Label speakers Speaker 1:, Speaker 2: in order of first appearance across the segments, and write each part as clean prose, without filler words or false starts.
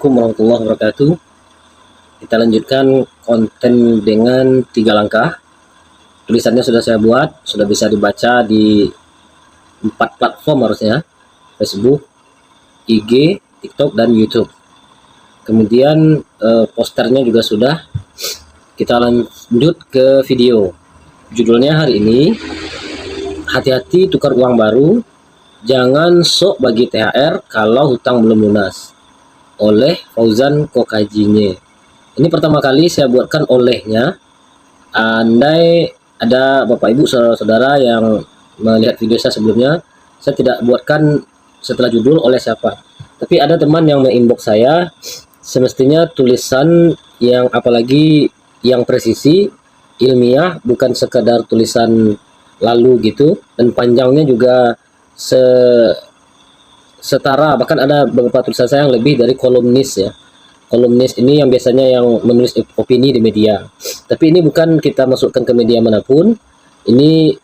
Speaker 1: Assalamualaikum warahmatullahi wabarakatuh. Kita lanjutkan konten dengan 3 langkah. Tulisannya sudah saya buat, sudah bisa dibaca di 4 platform harusnya. Facebook, IG, TikTok, dan YouTube. Kemudian posternya juga sudah. Kita lanjut ke video. Judulnya hari ini, hati-hati tukar uang baru, jangan sok bagi THR kalau hutang belum lunas, oleh Fauzan Kokajinye. Ini pertama kali saya buatkan olehnya. Andai ada Bapak Ibu saudara-saudara yang melihat video saya sebelumnya, saya tidak buatkan setelah judul oleh siapa. Tapi ada teman yang me-inbox saya, semestinya tulisan yang apalagi yang presisi, ilmiah, bukan sekadar tulisan lalu gitu, dan panjangnya juga setara, bahkan ada beberapa tulisan saya yang lebih dari kolumnis ya. Kolumnis ini yang biasanya yang menulis opini di media, tapi ini bukan kita masukkan ke media manapun, ini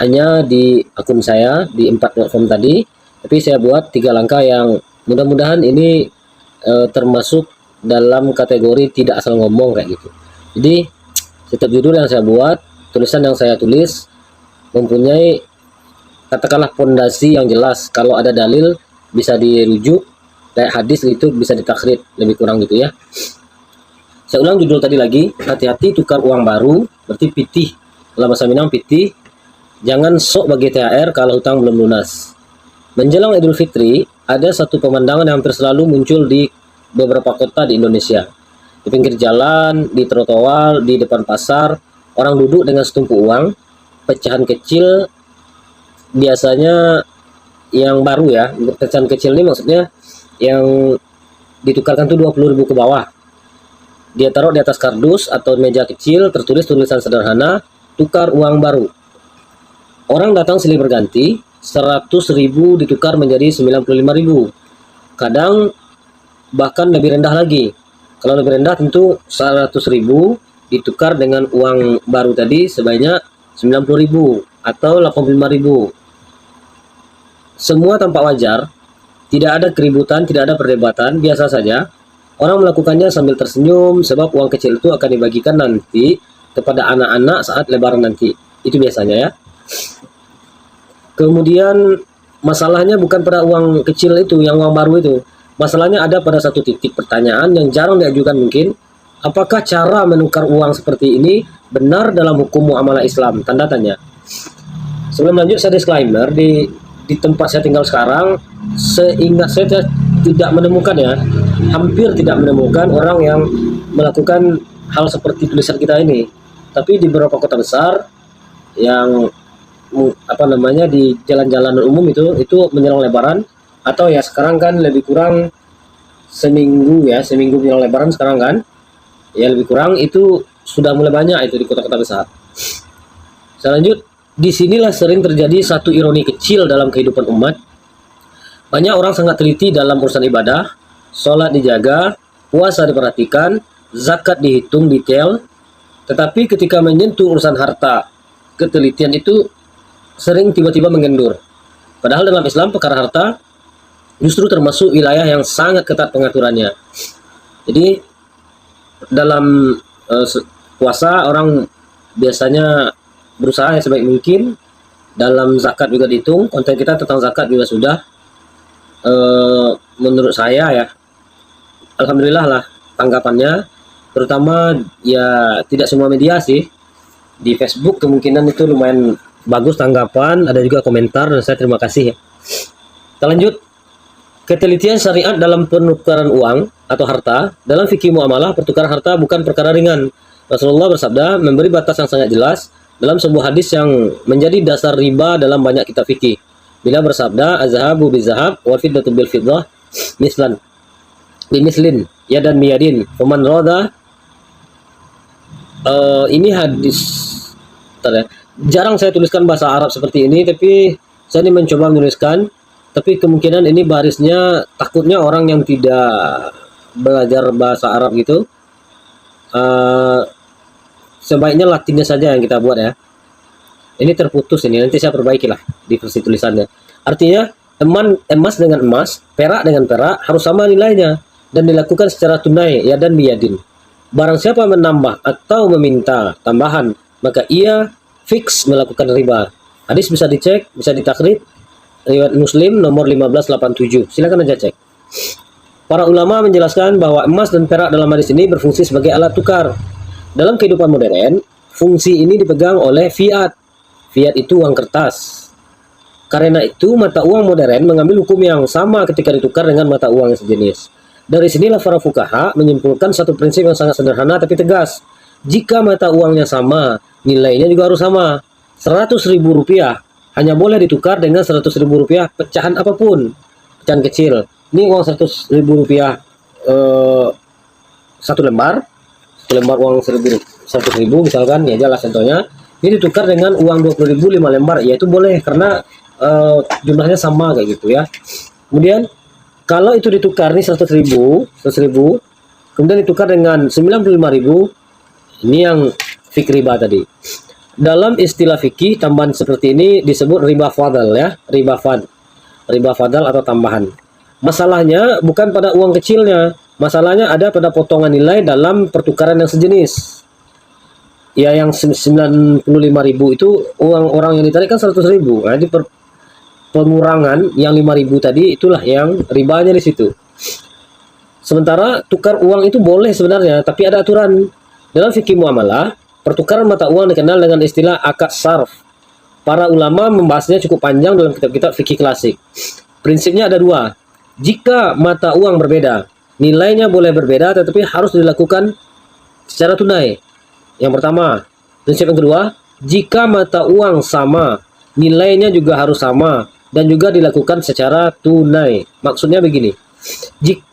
Speaker 1: hanya di akun saya di 4 platform tadi. Tapi saya buat 3 langkah yang mudah-mudahan ini termasuk dalam kategori tidak asal ngomong kayak gitu. Jadi setiap judul yang saya buat, tulisan yang saya tulis mempunyai katakanlah pondasi yang jelas. Kalau ada dalil bisa dirujuk, kayak hadis itu bisa ditakrid, lebih kurang gitu ya. Saya ulang judul tadi lagi, hati-hati tukar uang baru, berarti pitih, dalam bahasa Minang pitih, jangan sok bagi THR kalau hutang belum lunas. Menjelang Idul Fitri, ada satu pemandangan yang hampir selalu muncul di beberapa kota di Indonesia. Di pinggir jalan, di trotoar, di depan pasar, orang duduk dengan setumpuk uang, pecahan kecil, biasanya yang baru ya, pecahan kecil ini maksudnya yang ditukarkan tuh 20.000 ke bawah. Dia taruh di atas kardus atau meja kecil, tertulis tulisan sederhana, tukar uang baru. Orang datang silih berganti, 100.000 ditukar menjadi 95.000. Kadang bahkan lebih rendah lagi. Kalau lebih rendah tentu 100.000 ditukar dengan uang baru tadi sebanyak 90.000 atau 85.000. Semua tampak wajar. Tidak ada keributan, tidak ada perdebatan, biasa saja. Orang melakukannya sambil tersenyum sebab uang kecil itu akan dibagikan nanti kepada anak-anak saat lebaran nanti. Itu biasanya ya. Kemudian masalahnya bukan pada uang kecil itu, yang uang baru itu. Masalahnya ada pada satu titik pertanyaan yang jarang diajukan mungkin. Apakah cara menukar uang seperti ini benar dalam hukum muamalah Islam? Tanda tanya. Sebelum lanjut saya disclaimer, di tempat saya tinggal sekarang, seingat saya tidak menemukan ya, hampir tidak menemukan orang yang melakukan hal seperti tulisan kita ini. Tapi di beberapa kota besar yang di jalan-jalan umum itu menjelang lebaran, atau ya sekarang kan lebih kurang seminggu menjelang lebaran sekarang kan, ya lebih kurang itu sudah mulai banyak itu di kota-kota besar. Saya lanjut. Disinilah sering terjadi satu ironi kecil dalam kehidupan umat. Banyak orang sangat teliti dalam urusan ibadah, sholat dijaga, puasa diperhatikan, zakat dihitung detail, tetapi ketika menyentuh urusan harta, ketelitian itu sering tiba-tiba mengendur. Padahal dalam Islam perkara harta justru termasuk wilayah yang sangat ketat pengaturannya. Jadi dalam puasa orang biasanya berusaha yang sebaik mungkin. Dalam zakat juga dihitung, konten kita tentang zakat juga sudah. Menurut saya ya, alhamdulillah lah tanggapannya, terutama ya tidak semua media sih. Di Facebook kemungkinan itu lumayan bagus tanggapan, ada juga komentar, dan saya terima kasih ya. Kita lanjut. Ketelitian syariat dalam penukaran uang atau harta. Dalam fikih muamalah, pertukaran harta bukan perkara ringan. Rasulullah bersabda memberi batas yang sangat jelas dalam sebuah hadis yang menjadi dasar riba dalam banyak kitab fikih. Bila bersabda, az-zahabu biz-zahab wal fiddatu bil fiddah mislan bimislin yadan miyadin faman rada. Ini hadis jarang saya tuliskan bahasa Arab seperti ini, tapi saya ini mencoba menuliskan, tapi kemungkinan ini barisnya takutnya orang yang tidak belajar bahasa Arab gitu, sebaiknya Latinnya saja yang kita buat ya. Ini terputus ini, nanti saya perbaiki lah di versi tulisannya. Artinya emas dengan emas, perak dengan perak harus sama nilainya. dan dilakukan secara tunai ya dan biyadin. Barang siapa menambah atau meminta tambahan, maka ia fix melakukan riba. Hadis bisa dicek, bisa ditakrid, riwayat Muslim nomor 1587. Silakan aja cek. Para ulama menjelaskan bahwa emas dan perak dalam hadis ini berfungsi sebagai alat tukar. Dalam kehidupan modern, fungsi ini dipegang oleh fiat. Fiat itu uang kertas. Karena itu, mata uang modern mengambil hukum yang sama ketika ditukar dengan mata uang yang sejenis. Dari sinilah para fuqaha menyimpulkan satu prinsip yang sangat sederhana tapi tegas. Jika mata uangnya sama, nilainya juga harus sama. 100.000 rupiah hanya boleh ditukar dengan 100.000 rupiah pecahan apapun. Pecahan kecil. Ini uang 100.000 rupiah satu lembar. Satu lembar uang 100.000 misalkan, ya jelas contohnya. Ini ditukar dengan uang 20.000 5 lembar, ya itu boleh karena jumlahnya sama kayak gitu ya. Kemudian kalau itu ditukar nih 100.000, kemudian ditukar dengan 95.000, ini yang fikih riba tadi. Dalam istilah fikih, tambahan seperti ini disebut riba fadal ya, riba fadal atau tambahan. Masalahnya bukan pada uang kecilnya, masalahnya ada pada potongan nilai dalam pertukaran yang sejenis. Ya yang 95.000 itu uang orang yang ditarik kan 100.000. Nah, di pengurangan yang 5.000 tadi itulah yang ribanya di situ. Sementara tukar uang itu boleh sebenarnya, tapi ada aturan. Dalam fikih muamalah, pertukaran mata uang dikenal dengan istilah akad sarf. Para ulama membahasnya cukup panjang dalam kitab-kitab fikih klasik. Prinsipnya ada dua. Jika mata uang berbeda, nilainya boleh berbeda tetapi harus dilakukan secara tunai. Yang pertama. Prinsip yang kedua, jika mata uang sama, nilainya juga harus sama dan juga dilakukan secara tunai. Maksudnya begini.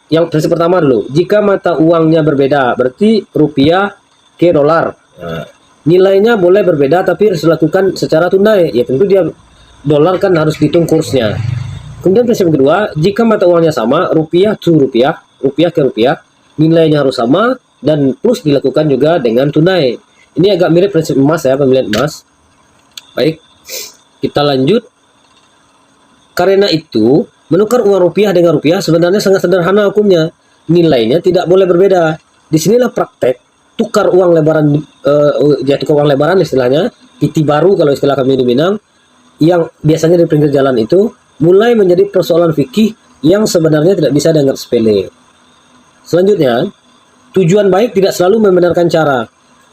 Speaker 1: Yang prinsip pertama dulu, jika mata uangnya berbeda, berarti rupiah ke dolar. Nah, nilainya boleh berbeda tapi harus dilakukan secara tunai. Ya tentu dia dolar kan harus dihitung kursnya. Kemudian prinsip kedua, jika mata uangnya sama, rupiah to rupiah, rupiah ke rupiah, nilainya harus sama dan plus dilakukan juga dengan tunai. Ini agak mirip prinsip emas ya, pembelian emas. Baik, kita lanjut. Karena itu, menukar uang rupiah dengan rupiah sebenarnya sangat sederhana hukumnya. Nilainya tidak boleh berbeda. Disinilah praktek tukar uang lebaran, tukar uang lebaran istilahnya, titi baru kalau istilah kami di Minang, yang biasanya di pinggir jalan itu, mulai menjadi persoalan fikih yang sebenarnya tidak bisa dianggap sepele. Selanjutnya, tujuan baik tidak selalu membenarkan cara.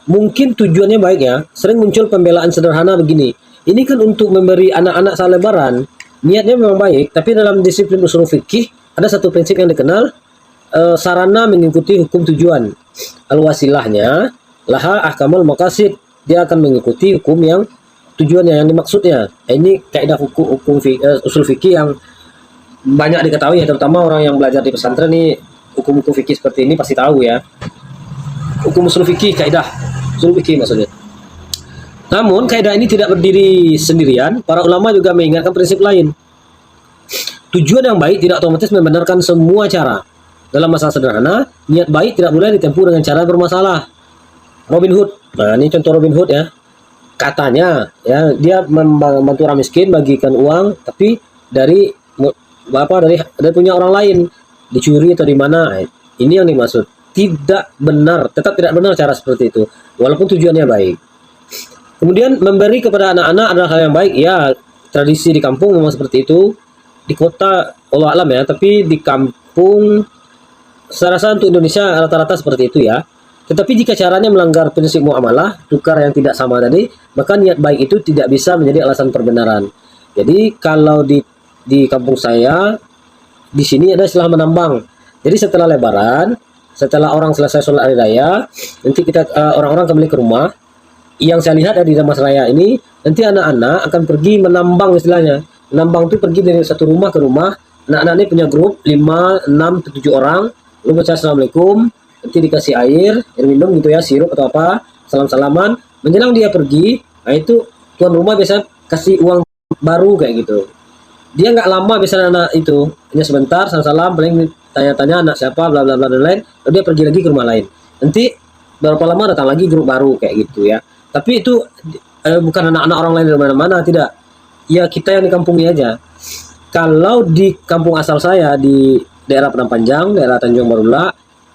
Speaker 1: Mungkin tujuannya baik ya, sering muncul pembelaan sederhana begini. Ini kan untuk memberi anak-anak saat lebaran, niatnya memang baik, tapi dalam disiplin usul fikih ada satu prinsip yang dikenal sarana mengikuti hukum tujuan. Al-wasilahnya laha ahkamul maqasid, dia akan mengikuti hukum yang tujuannya yang dimaksudnya. Ini kaidah hukum usul fikih yang banyak diketahui ya, terutama orang yang belajar di pesantren nih, hukum-hukum fikih seperti ini pasti tahu ya. Hukum usul fikih, kaidah usul fikih maksudnya. Namun kaidah ini tidak berdiri sendirian, para ulama juga mengingatkan prinsip lain. Tujuan yang baik tidak otomatis membenarkan semua cara. Dalam masalah sederhana, niat baik tidak boleh ditempuh dengan cara bermasalah. Robin Hood, nah ini contoh Robin Hood ya. Katanya ya dia membantu orang miskin, bagikan uang, tapi dari punya orang lain, dicuri atau di mana. Ini yang dimaksud. Tidak benar, tetap tidak benar cara seperti itu, walaupun tujuannya baik. Kemudian memberi kepada anak-anak adalah hal yang baik. Ya, tradisi di kampung memang seperti itu. Di kota Allah alam ya, tapi di kampung saya rasa untuk Indonesia rata-rata seperti itu ya. Tetapi jika caranya melanggar prinsip muamalah, tukar yang tidak sama tadi, maka niat baik itu tidak bisa menjadi alasan perbenaran. Jadi kalau di kampung saya, di sini ada istilah menambang. Jadi setelah lebaran, setelah orang selesai sholat hari raya, nanti kita orang-orang kembali ke rumah. Yang saya lihat di Damas Raya ini, nanti anak-anak akan pergi menambang istilahnya. Menambang itu pergi dari satu rumah ke rumah. Anak-anak ini punya grup 5, 6, 7 orang. Lalu baca assalamualaikum, nanti dikasih air minum gitu ya, sirup atau apa, salam-salaman. Menjelang dia pergi, nah itu tuan rumah biasa kasih uang baru kayak gitu. Dia nggak lama biasanya anak itu, hanya sebentar, salam-salam, paling tanya-tanya anak siapa, bla bla bla dan lain. Lalu dia pergi lagi ke rumah lain. Nanti berapa lama datang lagi grup baru kayak gitu ya. Tapi itu bukan anak-anak orang lain dari mana-mana, tidak. Ya kita yang di kampungnya aja. Kalau di kampung asal saya di daerah Padang Panjang, daerah Tanjung Marula,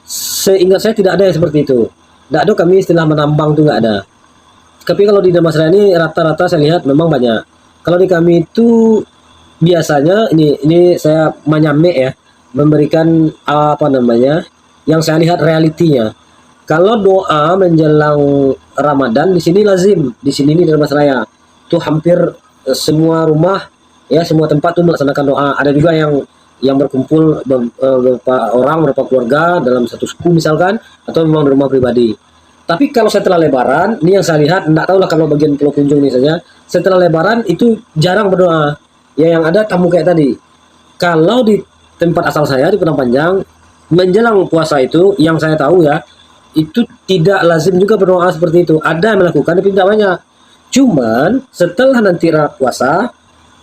Speaker 1: seingat saya tidak ada yang seperti itu. Tidak ada kami istilah menambang itu nggak ada. Tapi kalau di Damasraya ini rata-rata saya lihat memang banyak. Kalau di kami itu biasanya ini saya menyame ya, memberikan apa namanya, yang saya lihat realitinya. Kalau doa menjelang Ramadan di sini lazim, di sini di Damasraya itu hampir semua rumah ya, semua tempat tuh melaksanakan doa. Ada juga yang berkumpul beberapa orang, beberapa keluarga dalam satu suku misalkan, atau memang di rumah pribadi. Tapi kalau setelah Lebaran, ini yang saya lihat, enggak tahu lah kalau bagian Pulau Kunjung ini saja, setelah Lebaran itu jarang berdoa. Ya yang ada tamu kayak tadi. Kalau di tempat asal saya di Padang Panjang, menjelang puasa itu, yang saya tahu ya, itu tidak lazim juga berdoa seperti itu. Ada yang melakukan, tapi tidak banyak. Cuman setelah nanti puasa,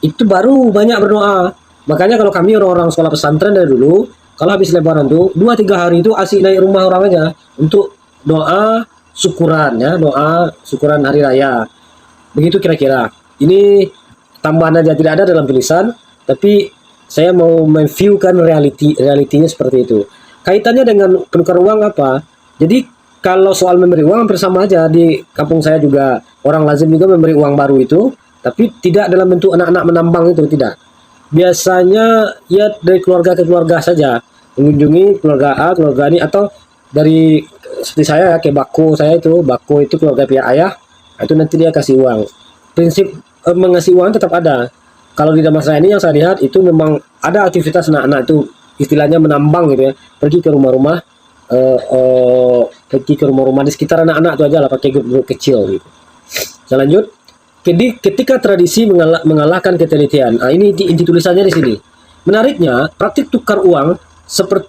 Speaker 1: itu baru banyak berdoa. Makanya kalau kami orang-orang sekolah pesantren dari dulu, kalau habis Lebaran tuh 2-3 hari itu asik naik rumah orang aja untuk doa syukuran ya, doa syukuran hari raya. Begitu kira-kira. Ini tambahan aja, tidak ada dalam tulisan, tapi saya mau memviewkan realitinya seperti itu. Kaitannya dengan penukar uang apa? Jadi kalau soal memberi uang hampir sama aja, di kampung saya juga orang lazim juga memberi uang baru itu, tapi tidak dalam bentuk anak-anak menambang itu, tidak. Biasanya ya dari keluarga ke keluarga saja, mengunjungi keluarga A, keluarga ini, atau dari seperti saya ya, kayak bako itu keluarga pihak ayah, itu nanti dia kasih uang. Prinsip mengasih uang tetap ada. Kalau di Damasraya ini yang saya lihat itu memang ada aktivitas anak-anak itu istilahnya menambang gitu ya, pergi ke rumah-rumah, pergi ke rumah-rumah di sekitar anak-anak itu aja lah, pakai grup kecil gitu. Saya lanjut. Jadi ketika tradisi mengalahkan ketelitian, nah ini inti tulisannya di sini. Menariknya, praktik tukar uang seperti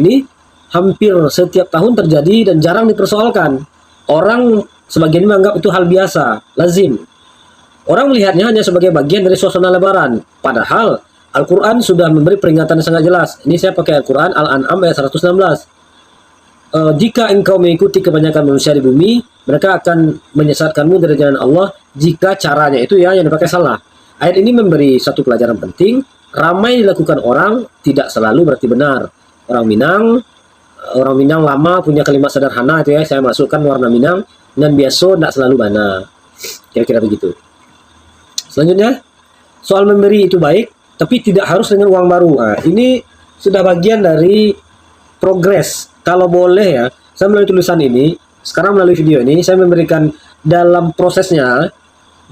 Speaker 1: ini hampir setiap tahun terjadi dan jarang dipersoalkan. Orang sebagian menganggap itu hal biasa, lazim. Orang melihatnya hanya sebagai bagian dari suasana Lebaran. Padahal Al-Quran sudah memberi peringatan yang sangat jelas. Ini saya pakai Al-Quran, Al-An'am ayat 116. Jika engkau mengikuti kebanyakan manusia di bumi, mereka akan menyesatkanmu dari jalan Allah jika caranya itu ya yang dipakai salah. Ayat ini memberi satu pelajaran penting. Ramai dilakukan orang tidak selalu berarti benar. Orang Minang lama punya kalimat sederhana itu ya, saya masukkan warna Minang, dan biasa tidak selalu mana. Kira-kira begitu. Selanjutnya, soal memberi itu baik, tapi tidak harus dengan uang baru. Nah, ini sudah bagian dari progres. Kalau boleh ya, saya melalui tulisan ini, sekarang melalui video ini, saya memberikan dalam prosesnya,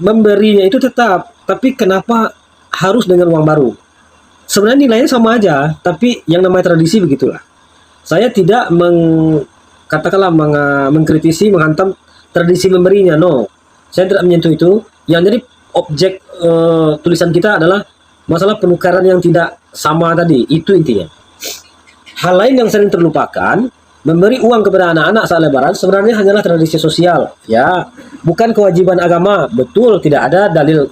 Speaker 1: memberinya itu tetap, tapi kenapa harus dengan uang baru? Sebenarnya nilainya sama aja, tapi yang namanya tradisi begitulah. Saya tidak mengkritisi, menghantam tradisi memberinya, no. Saya tidak menyentuh itu. Yang jadi objek tulisan kita adalah masalah penukaran yang tidak sama tadi, itu intinya. Hal lain yang sering terlupakan, memberi uang kepada anak-anak saat Lebaran sebenarnya hanyalah tradisi sosial, ya, bukan kewajiban agama. Betul, tidak ada dalil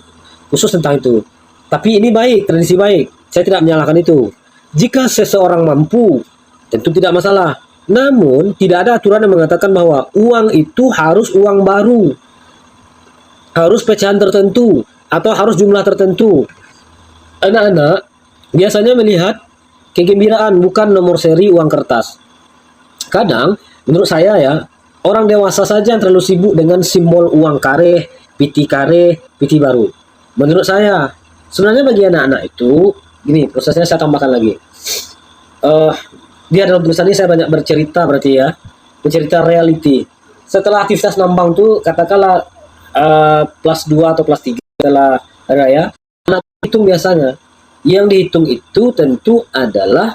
Speaker 1: khusus tentang itu. Tapi ini baik, tradisi baik. Saya tidak menyalahkan itu. Jika seseorang mampu, tentu tidak masalah. Namun, tidak ada aturan yang mengatakan bahwa uang itu harus uang baru, harus pecahan tertentu, atau harus jumlah tertentu. Anak-anak biasanya melihat kegembiraan, bukan nomor seri uang kertas. Kadang, menurut saya ya, orang dewasa saja yang terlalu sibuk dengan simbol uang kareh, piti baru. Menurut saya, sebenarnya bagi anak-anak itu, gini, prosesnya saya tambahkan lagi. Dia dalam tulisan ini saya banyak bercerita berarti ya, bercerita reality. Setelah aktivitas nambang tuh, katakanlah plus 2 atau plus 3 setelah raya, anak hitung biasanya. Yang dihitung itu tentu adalah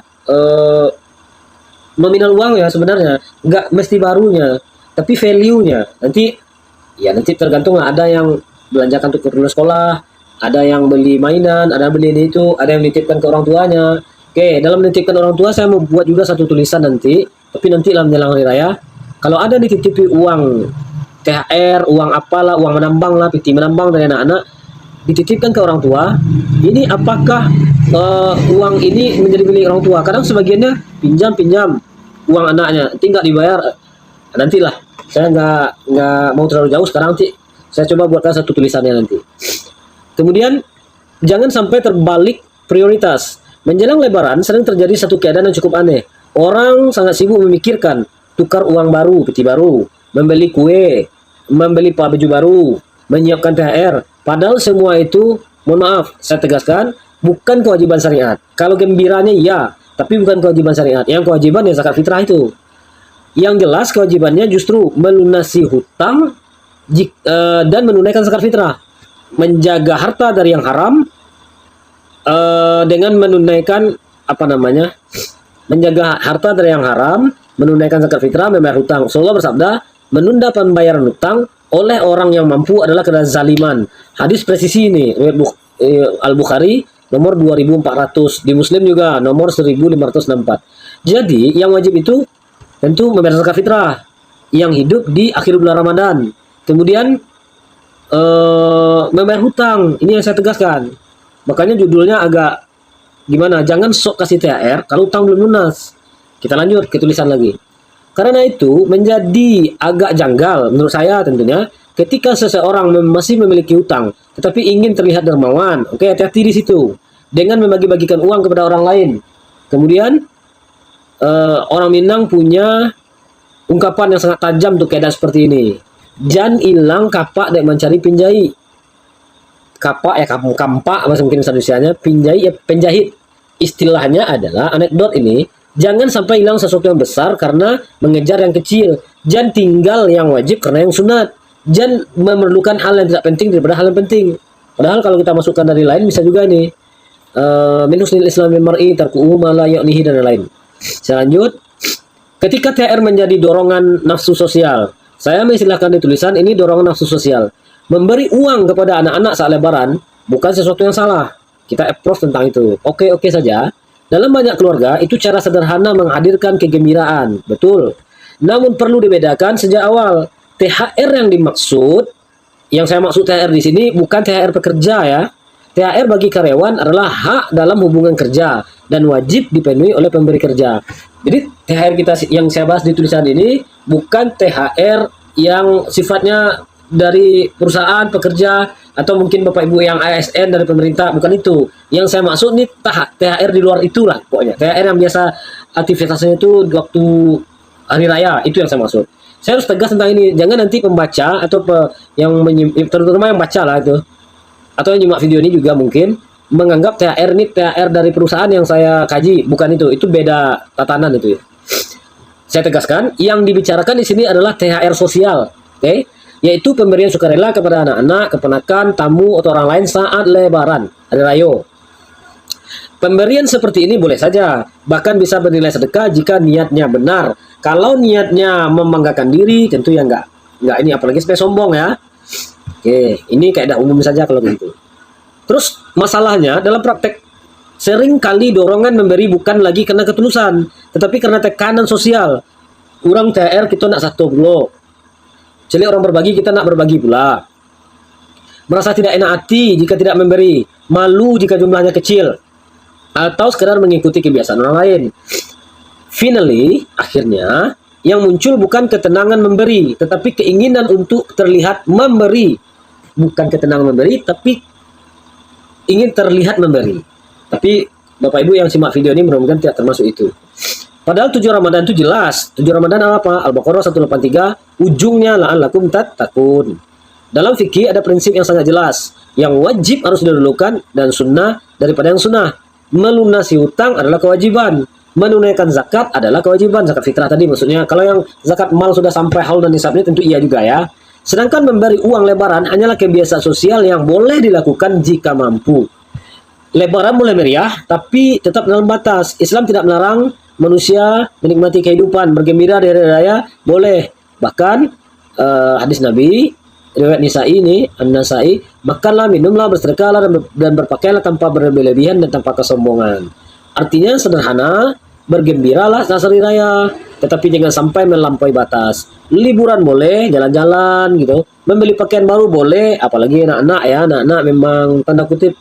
Speaker 1: nominal uang ya sebenarnya, nggak mesti barunya, tapi value-nya. Nanti tergantung lah, ada yang belanjakan untuk keperluan sekolah, ada yang beli mainan, ada yang beli itu, ada yang menitipkan ke orang tuanya. Oke, dalam menitipkan orang tua saya mau buat juga satu tulisan nanti, tapi nanti dalam menjelang hari raya, kalau ada dititipi uang THR, uang apalah, uang menambang lah, piti menambang dari anak-anak, dititipkan ke orang tua, ini apakah uang ini menjadi milik orang tua? Kadang sebagiannya pinjam uang anaknya, nanti nggak dibayar, nantilah. Saya nggak mau terlalu jauh sekarang, nanti saya coba buatkan satu tulisannya nanti. Kemudian jangan sampai terbalik prioritas. Menjelang Lebaran sering terjadi satu keadaan yang cukup aneh. Orang sangat sibuk memikirkan tukar uang baru, peti baru, membeli kue, membeli baju baru, menyiapkan THR. Padahal semua itu, mohon maaf, saya tegaskan, bukan kewajiban syariat. Kalau gembiranya iya, tapi bukan kewajiban syariat. Yang kewajiban ya zakat fitrah itu. Yang jelas kewajibannya justru melunasi hutang dan menunaikan zakat fitrah. Menjaga harta dari yang haram dengan menunaikan menjaga harta dari yang haram, menunaikan zakat fitrah, membayar hutang. Rasulullah bersabda, menunda pembayaran hutang oleh orang yang mampu adalah kezaliman. Hadis presisi ini, Al-Bukhari nomor 2400, di Muslim juga nomor 1564. Jadi yang wajib itu tentu membayar zakat fitrah yang hidup di akhir bulan Ramadan. Kemudian membayar hutang, ini yang saya tegaskan. Makanya judulnya agak gimana, jangan sok kasih THR kalau hutang belum lunas. Kita lanjut ke tulisan lagi. Karena itu menjadi agak janggal menurut saya tentunya ketika seseorang masih memiliki hutang tetapi ingin terlihat dermawan. Oke, hati-hati di situ dengan membagi-bagikan uang kepada orang lain. Kemudian orang Minang punya ungkapan yang sangat tajam untuk keadaan seperti ini. Jan ilang kapak dek mencari pinjai. Kapak ya kampak bahasa mungkin Indonesianya, pinjai ya penjahit. Istilahnya adalah anekdot ini, jangan sampai hilang sesuatu yang besar karena mengejar yang kecil. Jangan tinggal yang wajib karena yang sunat. Jangan memerlukan hal yang tidak penting daripada hal yang penting. Padahal kalau kita masukkan dari lain bisa juga nih. Min husnil islami mar'i tarku'u ma la ya'nihi dan lain. Saya lanjut. Ketika THR menjadi dorongan nafsu sosial. Saya mengistilahkan di tulisan ini dorongan nafsu sosial. Memberi uang kepada anak-anak saat lebaran bukan sesuatu yang salah. Kita approve tentang itu. Oke saja. Dalam banyak keluarga, itu cara sederhana menghadirkan kegembiraan. Betul. Namun perlu dibedakan sejak awal. THR yang dimaksud, yang saya maksud THR di sini bukan THR pekerja ya. THR bagi karyawan adalah hak dalam hubungan kerja dan wajib dipenuhi oleh pemberi kerja. Jadi THR kita yang saya bahas di tulisan ini bukan THR yang sifatnya dari perusahaan pekerja atau mungkin Bapak Ibu yang ASN dari pemerintah, bukan itu. Yang saya maksud nih THR di luar itulah pokoknya. THR yang biasa aktivitasnya itu di waktu hari raya, itu yang saya maksud. Saya harus tegas tentang ini. Jangan nanti pembaca atau terutama yang baca lah itu atau yang nyimak video ini juga mungkin menganggap THR ini THR dari perusahaan yang saya kaji, bukan itu. Itu beda tatanan itu ya. Saya tegaskan, yang dibicarakan di sini adalah THR sosial, oke? Yaitu pemberian sukarela kepada anak-anak, keponakan, tamu, atau orang lain saat lebaran, hari raya. Pemberian seperti ini boleh saja, bahkan bisa bernilai sedekah jika niatnya benar. Kalau niatnya membanggakan diri, tentu ya enggak ini, apalagi supaya sombong ya. Oke, ini kaidah umum saja kalau begitu. Terus masalahnya dalam praktek, sering kali dorongan memberi bukan lagi karena ketulusan, tetapi karena tekanan sosial. Kurang THR kita nak satu blok. Jadi orang berbagi, kita nak berbagi pula. Merasa tidak enak hati jika tidak memberi. Malu jika jumlahnya kecil. Atau sekedar mengikuti kebiasaan orang lain. Finally, akhirnya, yang muncul bukan ketenangan memberi, tetapi keinginan untuk terlihat memberi. Bukan ketenangan memberi, tapi ingin terlihat memberi. Tapi Bapak Ibu yang simak video ini mudah-mudahan tidak termasuk itu. Padahal 7 Ramadan itu jelas. 7 Ramadan apa? Al-Baqarah 183, ujungnya la'allakum tattaqun. Dalam fikih ada prinsip yang sangat jelas. Yang wajib harus didahulukan dan sunnah daripada yang sunnah. Melunasi hutang adalah kewajiban. Menunaikan zakat adalah kewajiban. Zakat fitrah tadi maksudnya. Kalau yang zakat mal sudah sampai haul dan nisabnya tentu iya juga ya. Sedangkan memberi uang lebaran hanyalah kebiasaan sosial yang boleh dilakukan jika mampu. Lebaran mulai meriah, tapi tetap dalam batas. Islam tidak melarang manusia menikmati kehidupan, bergembira di hari raya, boleh. Bahkan hadis Nabi, riwayat Nisa'i ini, An-Nasai, makanlah, minumlah, bersedekahlah dan berpakaianlah tanpa berlebihan dan tanpa kesombongan. Artinya sederhana, bergembiralah saat hari raya, tetapi jangan sampai melampaui batas. Liburan boleh, jalan-jalan gitu. Membeli pakaian baru boleh, apalagi anak-anak ya, anak-anak memang tanda kutip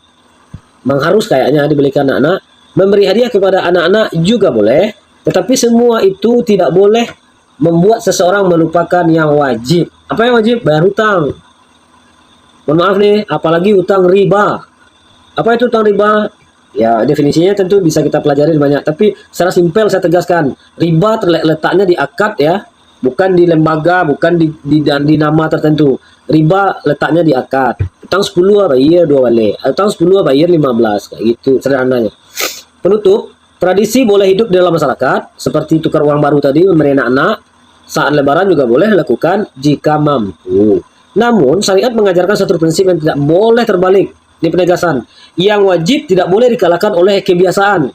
Speaker 1: memang harus kayaknya dibelikan anak-anak. Memberi hadiah kepada anak-anak juga boleh, tetapi semua itu tidak boleh membuat seseorang melupakan yang wajib. Apa yang wajib? Bayar hutang. Mohon maaf nih, apalagi hutang riba. Apa itu hutang riba? Ya, definisinya tentu bisa kita pelajari banyak, tapi secara simpel saya tegaskan, riba letaknya di akad ya, bukan di lembaga, bukan di nama tertentu. Riba letaknya di akad. Utang 10 bayar 2 balik, utang 10 bayar 15, kayak gitu sederhananya. Penutup, tradisi boleh hidup di dalam masyarakat, seperti tukar uang baru tadi, memberi anak-anak, saat lebaran juga boleh dilakukan jika mampu. Namun, syariat mengajarkan satu prinsip yang tidak boleh terbalik. Ini penegasan. Yang wajib tidak boleh dikalahkan oleh kebiasaan.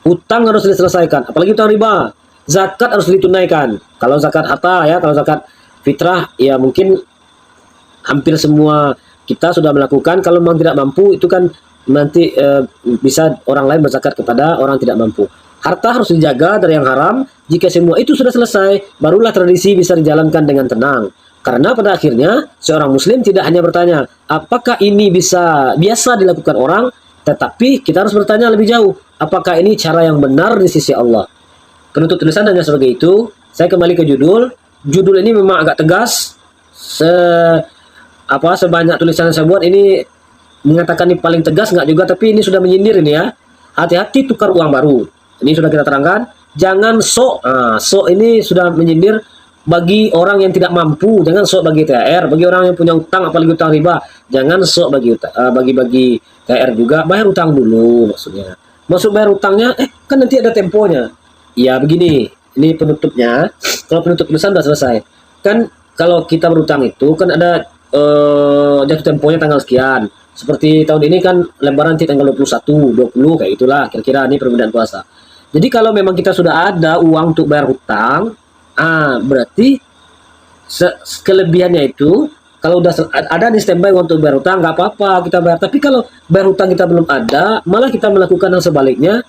Speaker 1: Utang harus diselesaikan, apalagi utang riba. Zakat harus ditunaikan. Kalau zakat harta ya, kalau zakat fitrah ya mungkin hampir semua kita sudah melakukan. Kalau memang tidak mampu itu kan nanti bisa orang lain berzakat kepada orang tidak mampu. Harta harus dijaga dari yang haram. Jika semua itu sudah selesai, barulah tradisi bisa dijalankan dengan tenang. Karena pada akhirnya seorang muslim tidak hanya bertanya, apakah ini bisa biasa dilakukan orang, tetapi kita harus bertanya lebih jauh, apakah ini cara yang benar di sisi Allah. Penutup tulisan hanya sebagai itu. Saya kembali ke judul. Judul ini memang agak tegas. Sebanyak tulisan yang saya buat ini mengatakan ini paling tegas nggak juga, tapi ini sudah menyindir ini ya. Hati-hati tukar uang baru. Ini sudah kita terangkan. Jangan sok. Sok ini sudah menyindir bagi orang yang tidak mampu. Jangan sok bagi THR. Bagi orang yang punya utang, apalagi utang riba, jangan sok bagi THR juga. Bayar utang dulu maksudnya. Masuk bayar utangnya, kan nanti ada temponya. Ya begini, ini penutupnya. Kalau penutup tulisan sudah selesai. Kan kalau kita berutang itu kan ada jatuh temponya tanggal sekian. Seperti tahun ini kan lebaran nanti tanggal 21, 20 kayak itulah kira-kira ini perbedaan puasa. Jadi kalau memang kita sudah ada uang untuk bayar hutang, berarti kelebihannya itu kalau udah ada di standby untuk bayar hutang nggak apa-apa kita bayar. Tapi kalau bayar hutang kita belum ada, malah kita melakukan yang sebaliknya.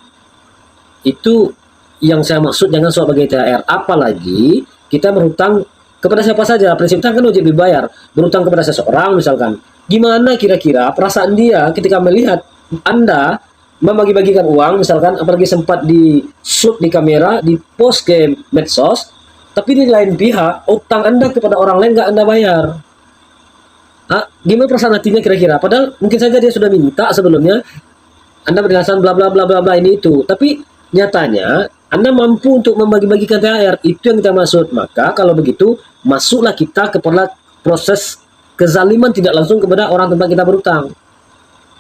Speaker 1: Itu yang saya maksud, jangan sok bagi THR. Apalagi kita berhutang kepada siapa saja. Prinsip hutang kan wajib dibayar. Berhutang kepada seseorang misalkan, gimana kira-kira perasaan dia ketika melihat Anda membagi-bagikan uang misalkan, apalagi sempat di shoot di kamera, di post ke medsos, tapi di lain pihak utang Anda kepada orang lain nggak Anda bayar. Gimana perasaan hatinya kira-kira? Padahal mungkin saja dia sudah minta sebelumnya, Anda beralasan bla bla bla bla bla ini itu, tapi nyatanya Anda mampu untuk membagi-bagikan THR. Itu yang kita maksud. Maka kalau begitu, masuklah kita kepada proses kezaliman tidak langsung kepada orang tempat kita berutang.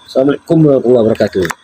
Speaker 1: Assalamualaikum warahmatullahi wabarakatuh.